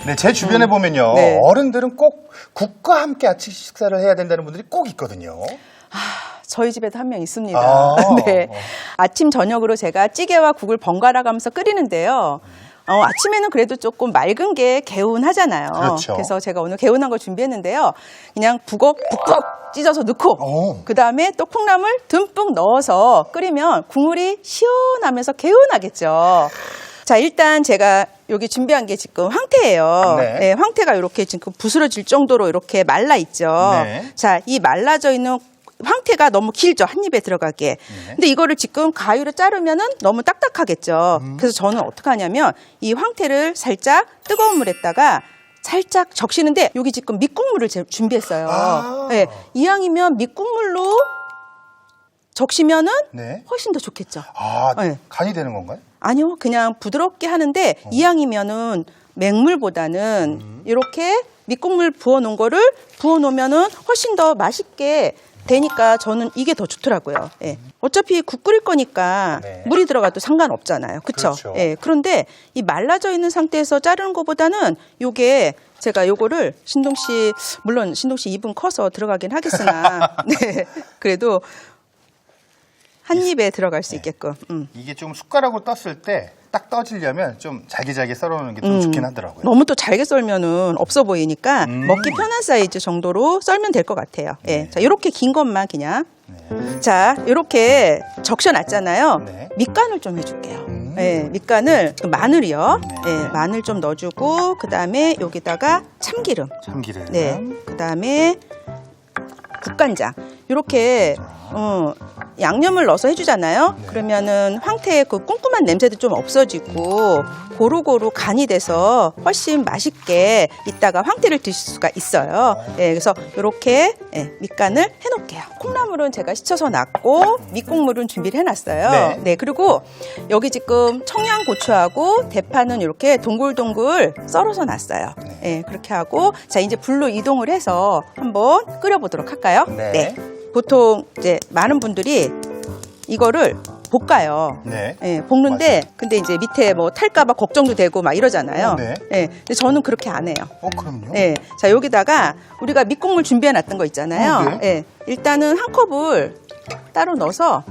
네, 제 주변에 보면요. 네. 어른들은 꼭 국과 함께 아침 식사를 해야 된다는 분들이 꼭 있거든요. 저희 집에도 한 명 있습니다. 아. 네. 아침 저녁으로 제가 찌개와 국을 번갈아 가면서 끓이는데요. 아침에는 그래도 조금 맑은 게 개운하잖아요. 그렇죠. 그래서 제가 오늘 개운한 걸 준비했는데요. 그냥 북걱 찢어서 넣고 그다음에 또 콩나물 듬뿍 넣어서 끓이면 국물이 시원하면서 개운하겠죠. 자, 일단 제가 여기 준비한 게 지금 황태예요. 네. 네, 황태가 이렇게 지금 부스러질 정도로 이렇게 말라 있죠. 네. 자, 이 말라져 있는 황태가 너무 길죠. 한 입에 들어가기에. 근데 이거를 지금 가위로 자르면은 너무 딱딱하겠죠. 그래서 저는 어떻게 하냐면 이 황태를 살짝 뜨거운 물에다가 살짝 적시는데 여기 지금 밑국물을 준비했어요. 아. 네, 이왕이면 밑국물로 적시면은 네. 훨씬 더 좋겠죠. 아, 네. 간이 되는 건가요? 아니요, 그냥 부드럽게 하는데 이왕이면은 맹물보다는 이렇게 밑국물 부어 놓은 거를 부어 놓으면은 훨씬 더 맛있게 되니까 저는 이게 더 좋더라고요. 예. 어차피 국 끓일 거니까 네. 물이 들어가도 상관없잖아요. 그쵸? 그렇죠. 예. 그런데 이 말라져 있는 상태에서 자르는 것보다는 요게 제가 요거를 물론 신동 씨 입은 커서 들어가긴 하겠으나 네. 그래도 한 입에 들어갈 수 있게끔. 이게 좀 숟가락으로 떴을 때 딱 떠지려면 좀 잘게 썰어놓는 게 좀 좋긴 하더라고요. 너무 또 잘게 썰면은 없어 보이니까 먹기 편한 사이즈 정도로 썰면 될 것 같아요. 예. 자, 요렇게 긴 것만 그냥. 자, 요렇게 적셔놨잖아요. 네. 밑간을 좀 해줄게요. 예, 밑간을, 마늘이요. 예, 마늘 좀 넣어주고, 그 다음에 여기다가 참기름. 참기름. 네. 그 다음에 국간장. 요렇게, 양념을 넣어서 해주잖아요. 그러면은 황태의 그 쿰쿰한 냄새도 좀 없어지고 고루고루 간이 돼서 훨씬 맛있게 이따가 황태를 드실 수가 있어요. 예, 그래서 이렇게 밑간을 해놓을게요. 콩나물은 제가 씻어서 놨고 밑국물은 준비를 해놨어요. 네. 네, 그리고 여기 지금 청양고추하고 대파는 이렇게 동글동글 썰어서 놨어요. 예, 그렇게 하고 자 이제 불로 이동을 해서 한번 끓여보도록 할까요? 네. 보통 이제 많은 분들이 이거를 볶아요. 네. 예, 볶는데 근데 이제 밑에 뭐 탈까봐 걱정도 되고 막 이러잖아요. 네. 예, 근데 저는 그렇게 안 해요. 그럼요. 예, 자 여기다가 우리가 밑국물 준비해 놨던 거 있잖아요. 네. 예, 일단은 한 컵을 따로 넣어서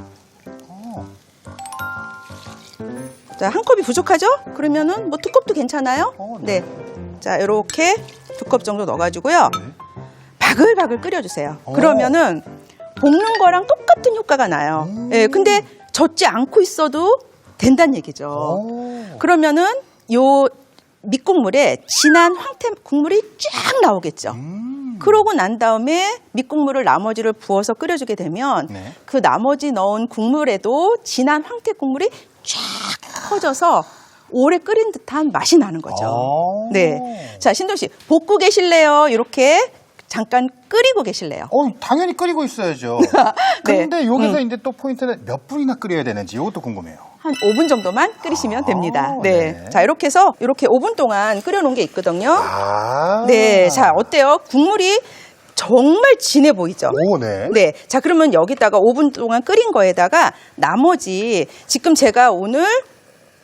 자, 한 컵이 부족하죠? 그러면은 뭐 두 컵도 괜찮아요. 네. 자, 이렇게 두 컵 정도 넣어가지고요. 바글바글 끓여주세요. 그러면은 볶는 거랑 똑같은 효과가 나요. 예, 근데 젖지 않고 있어도 된다는 얘기죠. 그러면은 요 밑국물에 진한 황태 국물이 쫙 나오겠죠. 그러고 난 다음에 밑국물을 나머지를 부어서 끓여주게 되면 네. 그 나머지 넣은 국물에도 진한 황태 국물이 쫙 퍼져서 오래 끓인 듯한 맛이 나는 거죠. 네. 자, 신동 씨, 볶고 계실래요? 이렇게 잠깐 끓이고 계실래요? 당연히 끓이고 있어야죠. 네. 근데 여기서 이제 또 포인트는 몇 분이나 끓여야 되는지 이것도 궁금해요. 한 5분 정도만 끓이시면 됩니다. 네. 네. 자, 이렇게 해서 이렇게 5분 동안 끓여놓은 게 있거든요. 아. 네. 자, 어때요? 국물이 정말 진해 보이죠? 네. 네. 자, 그러면 여기다가 5분 동안 끓인 거에다가 나머지 지금 제가 오늘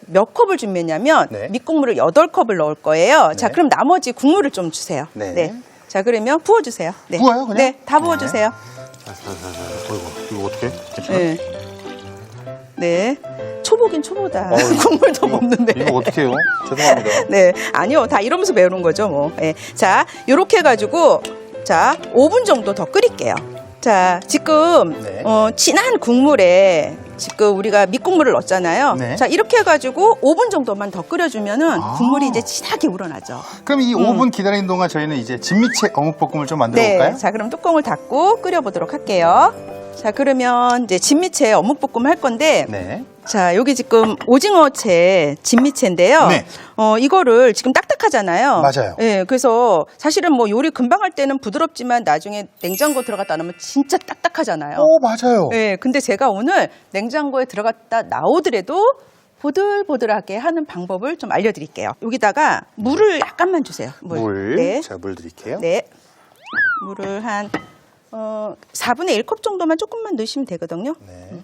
몇 컵을 준비했냐면 네. 밑국물을 8컵을 넣을 거예요. 자, 네. 그럼 나머지 국물을 좀 주세요. 네. 자, 그러면 부어주세요. 네. 부어요, 그냥? 네, 다 부어주세요. 이거 어떻게? 네. 네. 초보긴 초보다. 국물 더 먹는데. 이거 어떻게 해요? 죄송합니다. 네. 아니요. 다 이러면서 배우는 거죠, 뭐. 네. 자, 요렇게 해가지고, 자, 5분 정도 더 끓일게요. 자, 지금, 네. 진한 국물에 지금 우리가 밑국물을 넣었잖아요. 네. 자, 이렇게 해가지고 5분 정도만 더 끓여주면은 국물이 이제 진하게 우러나죠. 그럼 이 5분 기다리는 동안 저희는 이제 진미채 어묵볶음을 좀 만들어 볼까요? 네. 자, 그럼 뚜껑을 닫고 끓여보도록 할게요. 자, 그러면 이제 진미채 어묵볶음 할 건데, 네. 자, 여기 지금 오징어채, 진미채인데요. 네. 이거를 지금 딱딱하잖아요. 맞아요. 네, 그래서 사실은 뭐 요리 금방 할 때는 부드럽지만 나중에 냉장고 들어갔다 나오면 진짜 딱딱하잖아요. 맞아요. 네, 근데 제가 오늘 냉장고에 들어갔다 나오더라도 보들보들하게 하는 방법을 좀 알려드릴게요. 여기다가 물을 약간만 주세요. 물. 네. 제가 물 드릴게요. 네. 물을 한 4분의 1컵 정도만 조금만 넣으시면 되거든요. 네.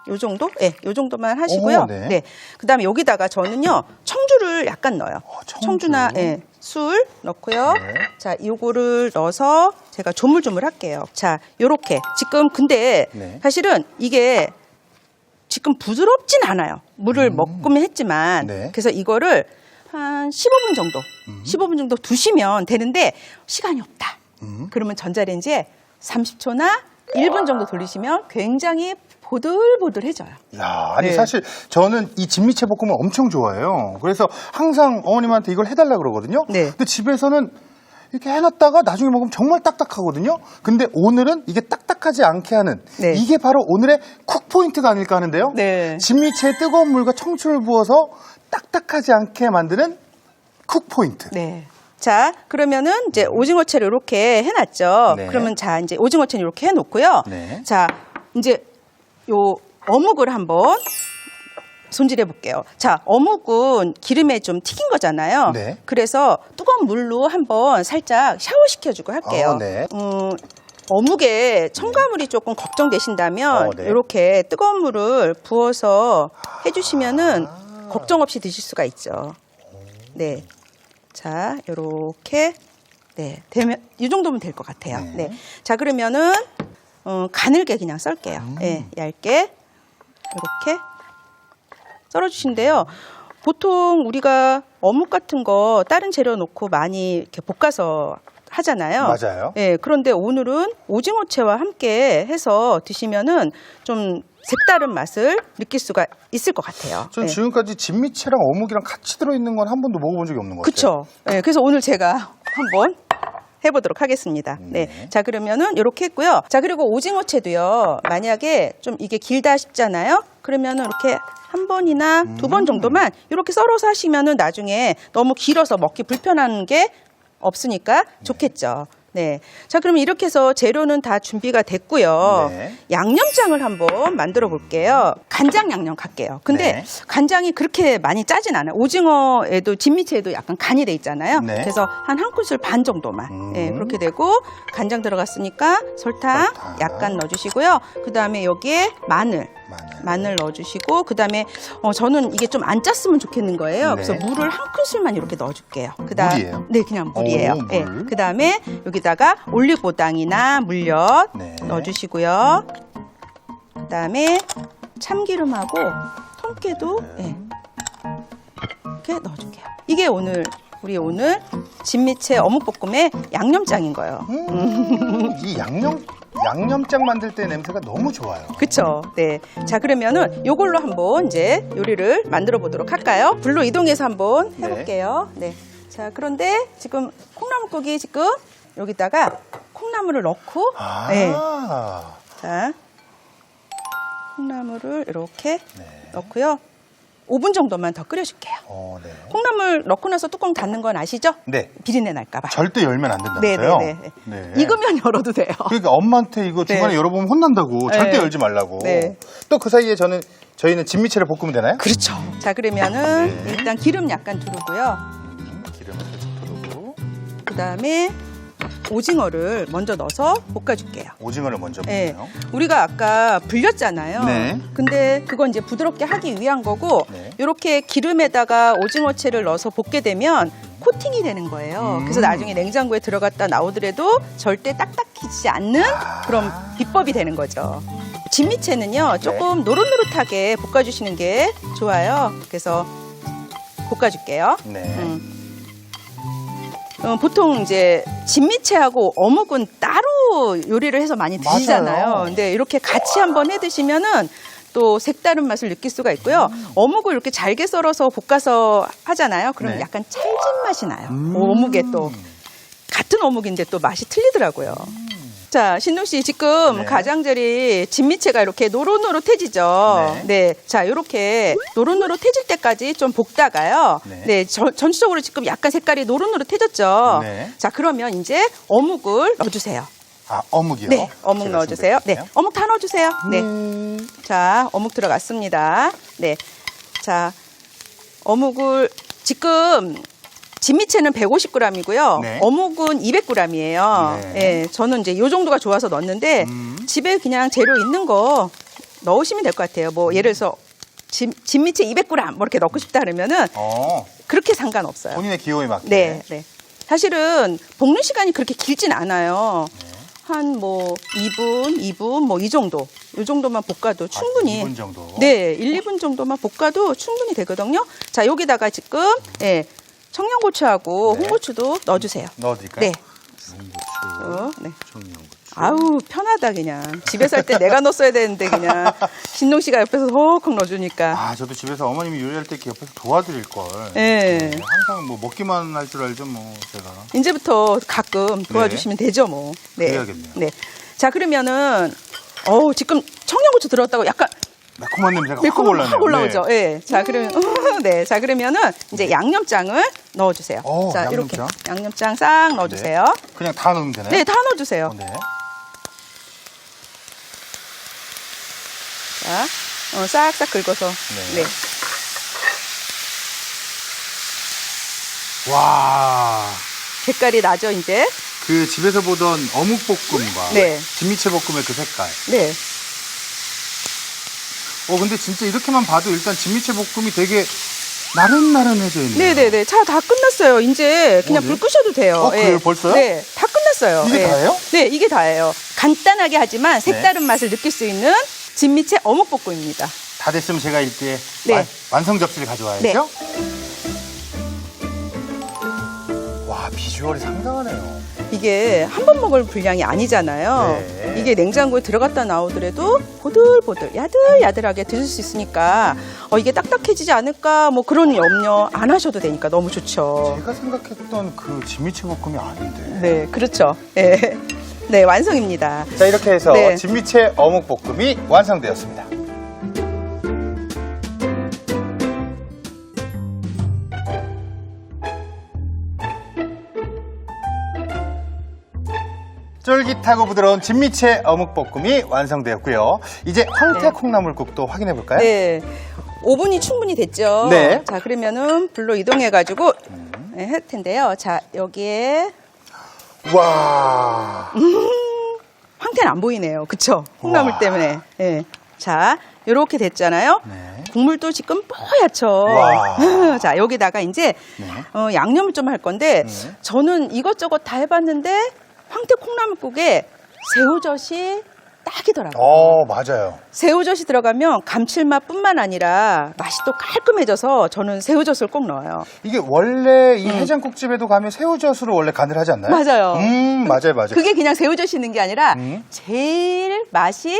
요 정도? 네, 요 정도만 하시고요. 오, 네. 네. 그다음에 여기다가 저는요 청주를 약간 넣어요. 청주나 술 넣고요. 네. 자, 요거를 넣어서 제가 조물조물 할게요. 자, 요렇게 지금 근데 네. 사실은 이게 지금 부드럽진 않아요. 물을 먹으면 했지만 네. 그래서 이거를 한 15분 정도, 15분 정도 두시면 되는데 시간이 없다. 그러면 전자레인지에 30초나 1분 정도 돌리시면 굉장히 보들보들해져요. 야, 아니 네. 사실 저는 이 진미채 볶음을 엄청 좋아해요. 그래서 항상 어머님한테 이걸 해달라 그러거든요. 네. 근데 집에서는 이렇게 해놨다가 나중에 먹으면 정말 딱딱하거든요. 근데 오늘은 이게 딱딱하지 않게 하는 네. 이게 바로 오늘의 쿡 포인트가 아닐까 하는데요. 네. 진미채에 뜨거운 물과 청춘을 부어서 딱딱하지 않게 만드는 쿡 포인트. 네. 자, 그러면은 이제 오징어채를 이렇게 해놨죠. 네. 그러면 자, 이제 오징어채는 이렇게 해놓고요. 네. 자, 이제 요 어묵을 한번 손질해 볼게요. 자, 어묵은 기름에 좀 튀긴 거잖아요. 네. 그래서 뜨거운 물로 한번 살짝 샤워시켜주고 할게요. 네. 어묵에 첨가물이 조금 걱정되신다면 네. 이렇게 뜨거운 물을 부어서 해주시면은 걱정 없이 드실 수가 있죠. 네. 자, 요렇게 네, 되면 이 정도면 될 것 같아요. 네. 네. 자, 그러면은 가늘게 그냥 썰게요. 네, 얇게 이렇게 썰어주신데요. 보통 우리가 어묵 같은 거 다른 재료 넣고 많이 이렇게 볶아서 하잖아요. 맞아요. 네, 그런데 오늘은 오징어채와 함께 해서 드시면은 좀 색다른 맛을 느낄 수가 있을 것 같아요. 전 네. 지금까지 진미채랑 어묵이랑 같이 들어있는 건 한 번도 먹어본 적이 없는 것 같아요. 그렇죠. 네, 그래서 오늘 제가 한번 해보도록 하겠습니다. 네. 네. 자, 그러면은 이렇게 했고요. 자, 그리고 오징어채도요. 만약에 좀 이게 길다 싶잖아요. 그러면은 이렇게 한 번이나 두 번 정도만 이렇게 썰어서 하시면은 나중에 너무 길어서 먹기 불편한 게 없으니까 좋겠죠. 네. 자, 그러면 이렇게 해서 재료는 다 준비가 됐고요. 네. 양념장을 한번 만들어 볼게요. 간장 양념 갈게요. 근데 네. 간장이 그렇게 많이 짜진 않아요. 오징어에도 진미채에도 약간 간이 돼 있잖아요. 네. 그래서 한 큰술 반 정도만. 네, 그렇게 되고 간장 들어갔으니까 설탕 약간 넣어주시고요. 그 다음에 여기에 마늘 넣어주시고 그 다음에 저는 이게 좀 안 짰으면 좋겠는 거예요. 네. 그래서 물을 한 큰술만 이렇게 넣어줄게요. 물이에요? 네, 그냥 물이에요. 오, 물. 네. 그 다음에 여기다가 올리고당이나 물엿 네. 넣어주시고요. 그 다음에 참기름하고 통깨도 네. 이렇게 넣어줄게요. 이게 우리 오늘 진미채 어묵볶음의 양념장인 거예요. 이 양념장 만들 때 냄새가 너무 좋아요. 그쵸? 네. 자, 그러면은 요걸로 한번 이제 요리를 만들어 보도록 할까요? 불로 이동해서 한번 해볼게요. 네. 자, 그런데 지금 콩나물국이 지금 여기다가 콩나물을 넣고, 네. 자, 콩나물을 이렇게 넣고요. 5분 정도만 더 끓여줄게요. 네. 콩나물 넣고 나서 뚜껑 닫는 건 아시죠? 네. 비린내 날까봐. 절대 열면 안 된다면서요? 네네네. 네. 익으면 열어도 돼요. 그러니까 엄마한테 이거 중간에 네. 열어보면 혼난다고. 절대 네. 열지 말라고. 네. 또 그 사이에 저희는 진미채를 볶으면 되나요? 그렇죠. 자, 그러면은 네. 일단 기름 약간 두르고요. 기름을 살짝 두르고 그 다음에 오징어를 먼저 넣어서 볶아줄게요. 오징어를 먼저 네. 볶아요. 우리가 아까 불렸잖아요. 네. 근데 그건 이제 부드럽게 하기 위한 거고, 네. 이렇게 기름에다가 오징어채를 넣어서 볶게 되면 코팅이 되는 거예요. 그래서 나중에 냉장고에 들어갔다 나오더라도 절대 딱딱해지지 않는 그런 비법이 되는 거죠. 진미채는요, 조금 노릇노릇하게 볶아주시는 게 좋아요. 그래서 볶아줄게요. 네. 보통 이제 진미채하고 어묵은 따로 요리를 해서 많이 드시잖아요. 맞아요. 근데 이렇게 같이 한번 해 드시면은 또 색다른 맛을 느낄 수가 있고요. 어묵을 이렇게 잘게 썰어서 볶아서 하잖아요. 그러면 네. 약간 찰진 맛이 나요. 어묵에 또 같은 어묵인데 또 맛이 틀리더라고요. 자, 신동 씨 지금 네. 가장자리 진미채가 이렇게 노릇노릇해지죠. 네. 자, 이렇게 노릇노릇해질 때까지 좀 볶다가요. 네. 전체적으로 지금 약간 색깔이 노릇노릇해졌죠. 네. 자, 그러면 이제 어묵을 넣어주세요. 어묵이요? 네, 어묵 제가 넣어주세요. 네, 준비했거든요. 어묵 다 넣어주세요. 네. 자, 어묵 들어갔습니다. 네. 자, 어묵을 지금 진미채는 150g이고요. 네. 어묵은 200g이에요. 네. 네, 저는 이제 이 정도가 좋아서 넣었는데 집에 그냥 재료 있는 거 넣으시면 될 것 같아요. 뭐 예를 들어서 진미채 200g 뭐 이렇게 넣고 싶다 그러면은 그렇게 상관없어요. 본인의 기호에 맞게. 네, 네. 사실은 볶는 시간이 그렇게 길진 않아요. 한 뭐 2분 뭐 이 정도. 이 정도만 볶아도 충분히. 2분 정도. 네, 1, 2분 정도만 볶아도 충분히 되거든요. 자, 여기다가 지금 청양고추하고 네. 홍고추도 넣어주세요. 넣어드릴까요? 네. 홍고추, 네. 청양고추. 아우 편하다 그냥. 집에서 할 때 내가 넣었어야 되는데 그냥 신동 씨가 옆에서 헉헉 넣어주니까. 아, 저도 집에서 어머님이 요리할 때 이렇게 옆에서 도와드릴 걸. 네. 항상 뭐 먹기만 할 줄 알죠, 뭐 제가. 이제부터 가끔 도와주시면 되죠, 뭐. 네. 그래야겠네요. 네. 자, 그러면은 지금 청양고추 들었다고 약간 매콤한 냄새가 매콤한 확 확 올라오죠. 네. 예. 자, 그러면 네. 자, 그러면은 이제 양념장을 넣어주세요. 자, 이렇게 양념장. 양념장 싹 넣어주세요. 네. 그냥 다 넣으면 되나요? 네, 다 넣어주세요. 네. 자, 싹싹 긁어서. 네. 네. 와. 색깔이 나죠, 이제. 그 집에서 보던 어묵볶음과 네. 진미채 볶음의 그 색깔. 네. 근데 진짜 이렇게만 봐도 일단 진미채 볶음이 되게 나른나른해져 있네요. 네네네. 자, 다 끝났어요. 이제 그냥 네. 불 끄셔도 돼요. 그래요? 벌써요? 네, 다 끝났어요. 이게 예. 다예요? 네, 이게 다예요. 간단하게 하지만 색다른 맛을 느낄 수 있는 진미채 어묵볶음입니다. 다 됐으면 제가 이때 네. 완성 접시를 가져와야죠. 와, 비주얼이 상당하네요. 이게 한 번 먹을 분량이 아니잖아요. 네. 이게 냉장고에 들어갔다 나오더라도 보들보들 야들야들하게 드실 수 있으니까 이게 딱딱해지지 않을까 뭐 그런 염려 안 하셔도 되니까 너무 좋죠. 제가 생각했던 그 진미채 볶음이 아닌데. 네, 그렇죠. 네, 네 완성입니다. 자, 이렇게 해서 네. 진미채 어묵볶음이 완성되었습니다. 쫄깃하고 부드러운 진미채 어묵볶음이 완성되었고요. 이제 황태 콩나물국도 확인해 볼까요? 네. 5분이 충분히 됐죠. 네. 자, 그러면은 불로 이동해가지고 할 텐데요. 자, 여기에 와. 황태는 안 보이네요. 그쵸? 콩나물 와. 때문에. 네. 자, 요렇게 됐잖아요. 네. 국물도 지금 뽀얗죠. 와. 자, 여기다가 이제 네. 양념을 좀 할 건데 저는 이것저것 다 해봤는데 황태 콩나물국에 새우젓이 딱이더라고요. 맞아요. 새우젓이 들어가면 감칠맛뿐만 아니라 맛이 또 깔끔해져서 저는 새우젓을 꼭 넣어요. 이게 원래 이 해장국집에도 가면 새우젓으로 원래 간을 하지 않나요? 맞아요. 맞아요. 그게 그냥 새우젓이 있는 게 아니라 제일 맛이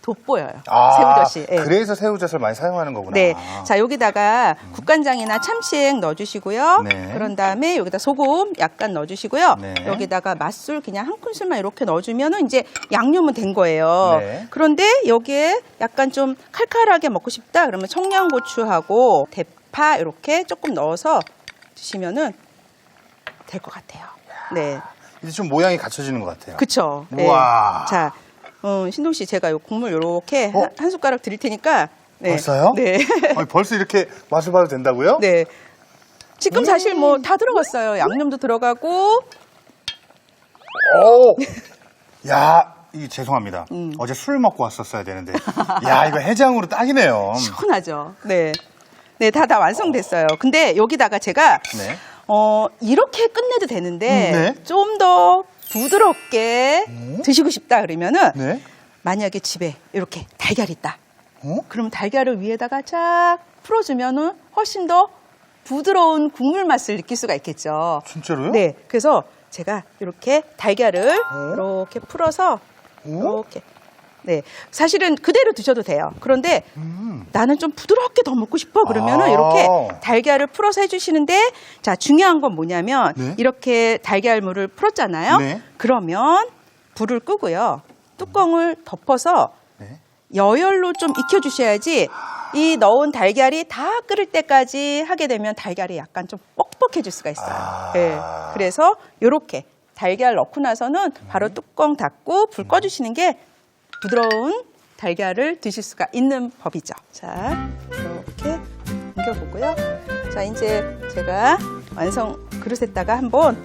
돋보여요. 새우젓이. 예. 그래서 새우젓을 많이 사용하는 거구나. 네. 자, 여기다가 국간장이나 참치액 넣어주시고요. 네. 그런 다음에 여기다 소금 약간 넣어주시고요. 네. 여기다가 맛술 그냥 한 큰술만 이렇게 넣어주면은 이제 양념은 된 거예요. 네. 그런데 여기에 약간 좀 칼칼하게 먹고 싶다 그러면 청양고추하고 대파 이렇게 조금 넣어서 드시면은 될 것 같아요. 네. 이제 좀 모양이 갖춰지는 것 같아요. 그쵸. 네. 우와. 자, 신동 씨 제가 요 국물 요렇게 한 숟가락 드릴 테니까. 네. 벌써요? 네. 벌써 이렇게 맛을 봐도 된다고요? 네. 지금 사실 뭐 다 들어갔어요. 양념도 들어가고. 야, 죄송합니다. 어제 술 먹고 왔었어야 되는데. 야, 이거 해장으로 딱이네요. 시원하죠. 네. 네, 다 완성됐어요. 근데 여기다가 제가 네. 이렇게 끝내도 되는데 네. 좀 더 부드럽게 드시고 싶다 그러면은 네. 만약에 집에 이렇게 달걀이 있다. 어? 그러면 달걀을 위에다가 쫙 풀어주면은 훨씬 더 부드러운 국물 맛을 느낄 수가 있겠죠. 진짜로요? 네. 그래서 제가 이렇게 달걀을 이렇게 풀어서 이렇게. 네. 사실은 그대로 드셔도 돼요. 그런데 나는 좀 부드럽게 더 먹고 싶어. 그러면은 이렇게 달걀을 풀어서 해주시는데 자, 중요한 건 뭐냐면 네. 이렇게 달걀물을 풀었잖아요. 네. 그러면 불을 끄고요. 뚜껑을 덮어서 네. 여열로 좀 익혀주셔야지 이 넣은 달걀이 다 끓을 때까지 하게 되면 달걀이 약간 좀 뻑뻑해질 수가 있어요. 네. 그래서 이렇게 달걀 넣고 나서는 바로 뚜껑 닫고 불 꺼주시는 게 부드러운 달걀을 드실 수가 있는 법이죠. 자, 이렇게 옮겨보고요. 자, 이제 제가 완성 그릇에다가 한번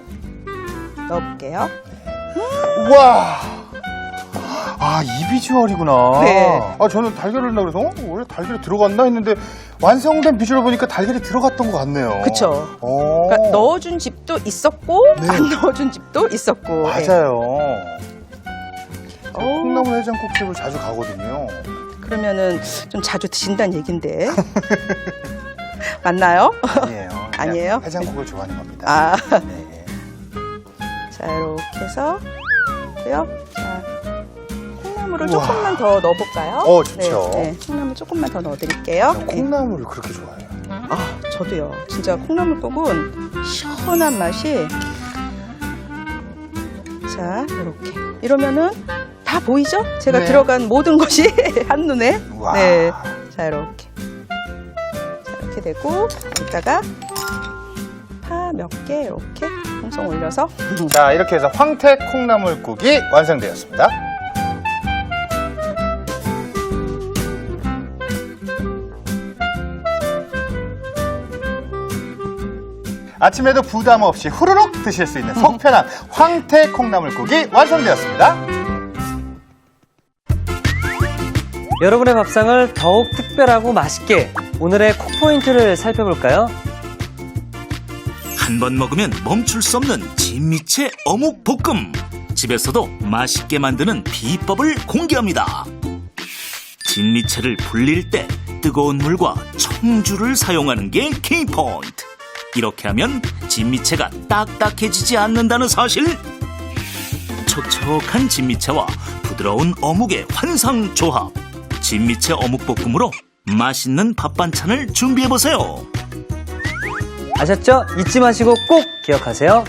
넣어볼게요. 와, 아, 이 비주얼이구나. 네. 아, 저는 달걀을 넣는다 그래서 원래 달걀이 들어갔나 했는데 완성된 비주얼 보니까 달걀이 들어갔던 것 같네요. 그쵸. 오. 그러니까 넣어준 집도 있었고 네. 안 넣어준 집도 있었고. 네. 맞아요. 어우. 콩나물 해장국집을 자주 가거든요. 그러면은 좀 자주 드신다는 얘긴데. 맞나요? 아니에요. 그냥 아니에요? 해장국을 좋아하는 겁니다. 아. 네. 자, 이렇게 해서 고요. 자, 콩나물을 우와. 조금만 더 넣어볼까요? 좋죠. 네, 콩나물 조금만 더 넣어드릴게요. 네. 콩나물을 그렇게 좋아해요. 아, 저도요. 진짜 콩나물국은 시원한 맛이. 자, 이렇게. 이러면은 다 보이죠? 제가 네. 들어간 모든 것이 한눈에. 우와. 네. 자, 이렇게. 자, 이렇게 되고, 이따가 파 몇 개 이렇게 송송 올려서. 자, 이렇게 해서 황태 콩나물국이 완성되었습니다. 아침에도 부담 없이 후루룩 드실 수 있는 속편한 황태 콩나물국이 완성되었습니다. 여러분의 밥상을 더욱 특별하고 맛있게 오늘의 콕포인트를 살펴볼까요? 한 번 먹으면 멈출 수 없는 진미채 어묵 볶음. 집에서도 맛있게 만드는 비법을 공개합니다. 진미채를 불릴 때 뜨거운 물과 청주를 사용하는 게 키포인트. 이렇게 하면 진미채가 딱딱해지지 않는다는 사실. 촉촉한 진미채와 부드러운 어묵의 환상 조합. 진미채 어묵볶음으로 맛있는 밥 반찬을 준비해보세요. 아셨죠? 잊지 마시고 꼭 기억하세요.